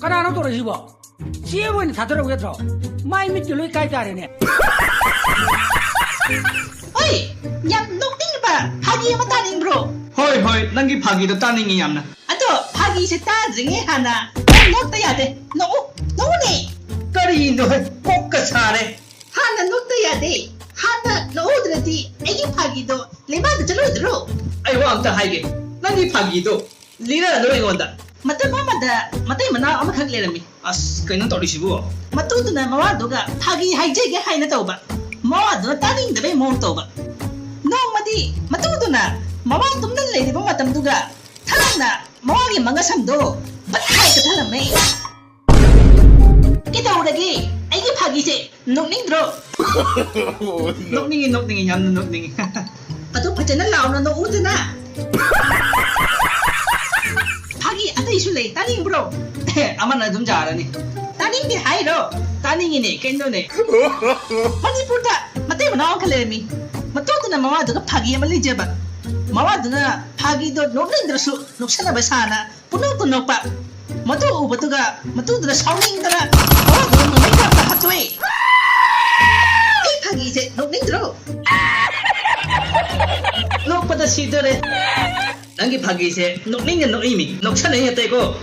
하나는 떨어지고 시어머니 다 들어오겠더라. 마이 밑에 로이 깔자리네. 어이, 야, 녹딩이봐. 파기 뭐 따닝 브로. Hoi hoi, nangi pagi to taning iyam na. 아또 파기 세타 증에 하나. 녹다야 돼. 노네. Kari indo hai, kokka sare. 하나 녹다야 돼. 하나 노드라디 애기 파기도 레바드 들어. Ai wa amta haige. Nangi pagi to. Lira no ingonda. 맞다 맞다 mana 아마 칼레라미. As kaino tori sibu. 맞도드나 마와도가 파기 하이제게 하이나 떠봐. 마와도 따닝데 모 떠봐. 노마디 맞도드나 마와 tumnan 레디 뭐 마담두가 타나 마와게 망가삼도 바타이가 타라메. 기타오라기 애기 파기제 녹닝 들어. Nokningi yam na nokningi. 아또 파제나 라오나 너 우드나. 파기 아다 이슐레 따닝 브로. Amana dum jarani. 따닝디 하이로. Taningini kaino ne. 마니푸르다 마테마 나온 칼레미. 마토드나 마와도가 파기 말리제바. 마와드나 파기도 녹닝들수 녹사나 베사나 puno pa. Mato ubatuga matudra sauningdra. 마와도 노메이카 하트웨이. 이 파기 이제 녹닝들어. Nok pada sidore. Nangi pagi se nokninga no imi. Noksana ya teko.